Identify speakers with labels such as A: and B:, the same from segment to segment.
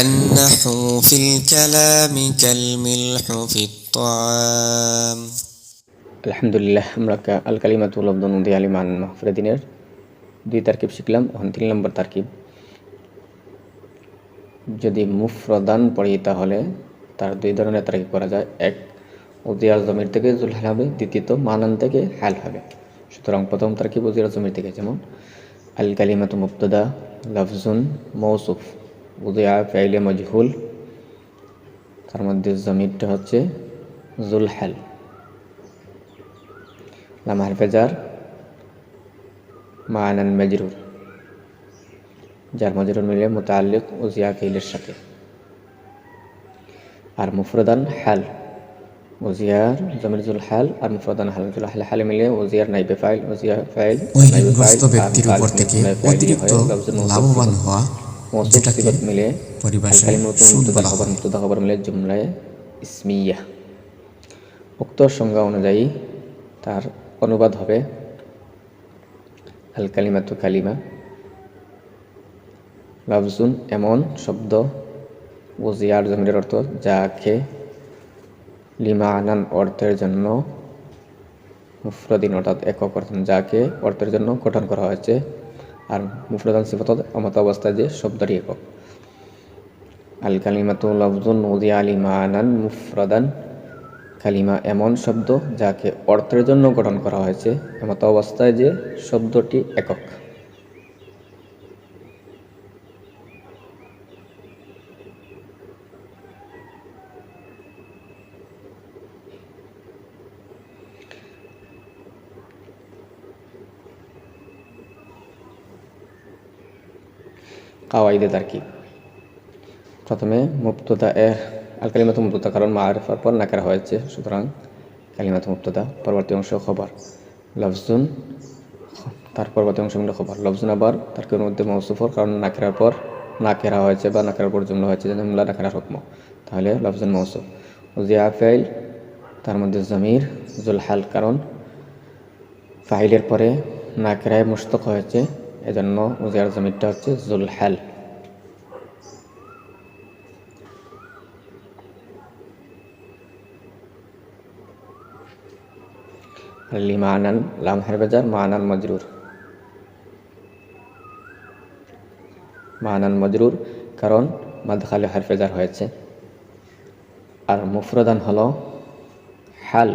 A: النحو في الكلام كالملح في الطعام।
B: আলহামদুলিল্লাহ, আমরা আল কালিমাতু লফযুন উদিয়া লিমান মুফরাদিনের 2 তারকিব শিখলাম। এখন 3 নম্বর তারকিব। যদি মুফরদান পড়ি তাহলে তার 2 ধরনের তারকিব করা যায়। এক, উদিয়ার জমির থেকে জুল হাল হবে, দ্বিতীয়ত মানান থেকে হাল হবে। সুতরাং প্রথম তারকিব উদিয়ার জমির থেকে, যেমন আল কালিমাতু মুবতাদা লফজুন মৌসুফ উদিয়া ফাইলে মজহুল, তার মধ্যে জমিরটা হচ্ছে জুল হাল। লাম হারফে জার মানান মাজরুর, যার মাজরুর মিলে মুতাআল্লিক উজিয়া ফিলের সাথে। আর মুফরদান হাল, উজিয়ার জমির জুল হাল আর মুফরদান হাল, জুল হাল হালে মিলে উজিয়ার নাইবে ফাইল, উজিয়া ফাইল
C: ওই
B: নাইবে ফাইল
C: ঋণগ্রস্ত ব্যক্তির উপর থেকে অতিরিক্ত লাভবান হওয়া,
B: মৌসুফ
C: যেটাকে
B: সিফাত মিলে আল
C: পরিভাষায়
B: কালিমাতু
C: সুদ
B: মুবতাদা
C: বলা
B: খবর,
C: হয়।
B: মুবতাদা খবর মিলে জুমলায়ে ইসমিয়া। উক্ত সংজ্ঞা অনুযায়ী তার অনুবাদ হবে আল কালিমাতু কালিমা লফজুন এমন শব্দ, উজিয়ার জমির অর্থ যাকে লিমানান অর্থের জন্য, মুফরদিন অর্থাৎ একক অর্থ, যাকে অর্থের জন্য গঠন করা হয়েছে। আর মুফরদান সিফাত অমত অবস্থায় যে শব্দটি একক। আল কালিমাতু লফজুন উদিয়া লিমানান মুফরদান, কালিমা এমন শব্দ যাকে অর্থের জন্য গঠন করা হয়েছে এমত অবস্থায় যে শব্দটি একক। কাওয়াইদে তারকিব। প্রথমে মুবতাদা আল কালিমাতু মুবতাদা, কারণ মারিফার পর নাকেরা হয়েছে, সুতরাং কালিমাতু মুবতাদা। পরবর্তী অংশ খবর লফজুন, তার পরবর্তী অংশ মিলে খবর। লফজুন আবার তারকিবের মধ্যে মৌসুফর, কারণ নাকেরার পর নাকেরা হয়েছে বা নাকেরার পর জুমলা হয়েছে, জুমলা নাকেরার হুকম, তাহলে লফজুন মৌসুফ। উজিয়া ফাইল, তার মধ্যে জমির জুল হাল, কারণ ফাইলের পরে নাকেরায় মুশতাক হয়েছে, এজন্য উজিয়ার জমিরটা হচ্ছে জুল হাল। লিমানান, লাম হারফে জার মানান মাজরুর, মানান মাজরুর কারণ মাদখালে হারফে জার হয়েছে। আর মুফরদান হলো হাল,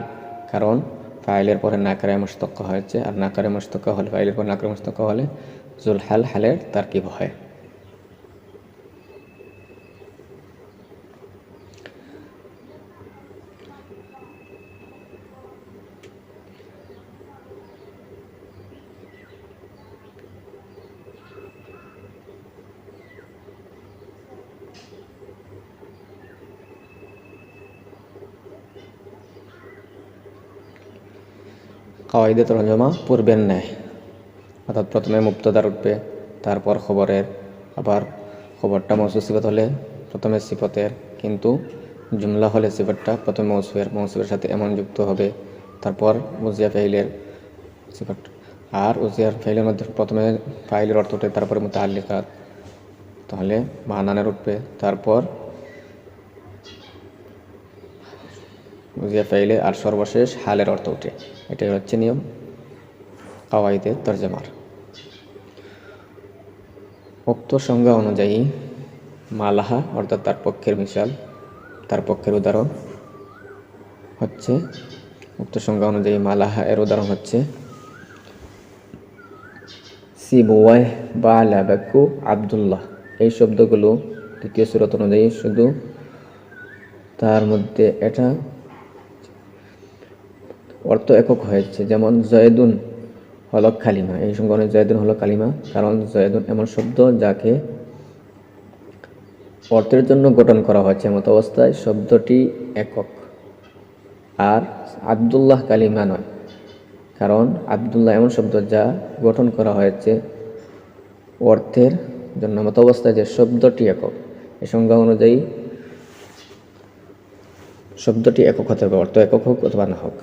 B: কারণ ফাইলের পরে নাকরায় মুশতাক হয়েছে, আর নাকরে মুশতাক হলে, ফাইলের পরে নাকরে মুশতাক হলে জুল হাল হালের তারকিব হয়। কাওয়াইদে তরজমা পূর্বের ন্যায়, অর্থাৎ প্রথমে মুবতাদার উঠবে, তারপর খবরের, আবার খবরটা মৌসুফ সিফাত হলে প্রথমে সিফতের, কিন্তু জুমলা হলে সিফাতটা প্রথমে মৌসুফের সাথে এমন যুক্ত হবে, তারপর উজিয়া ফাইলের সিফাত। আর উজিয়ার ফাইলের মধ্যে প্রথমে ফাইলের অর্থ উঠে, তারপরে মুতাআল্লিকাত, তাহলে মানানের উঠবে, তারপর উজিয়া ফাইলে, আর সর্বশেষ হালের অর্থ উঠে। এটাই হচ্ছে নিয়ম কাওয়াইদে তরজমার। উক্ত সংজ্ঞা অনুযায়ী মালাহা অর্থাৎ তার পক্ষের মিসাল, তার পক্ষের উদাহরণ হচ্ছে, উক্ত সংজ্ঞা অনুযায়ী মালাহা এর উদাহরণ হচ্ছে সিবওয়াহ বা লাবাকু আব্দুল্লাহ। এই শব্দগুলো দ্বিতীয় সূরত অনুযায়ী শুধু তার মধ্যে এটা অর্থ একক হয়েছে, যেমন জয়েদুন হলো কালিমা। এই সংজ্ঞা অনুযায়ী জয়েদুন হলো কালিমা, কারণ জয়েদুন এমন শব্দ যাকে অর্থের জন্য গঠন করা হয়েছে এমত অবস্থায় শব্দটি একক। আর আব্দুল্লাহ কালিমা নয়, কারণ আব্দুল্লাহ এমন শব্দ যা গঠন করা হয়েছে অর্থের জন্য এমত অবস্থায় যে শব্দটি একক। এই সংজ্ঞা অনুযায়ী শব্দটি একক হতে হবে, অর্থ একক হোক অথবা না হোক।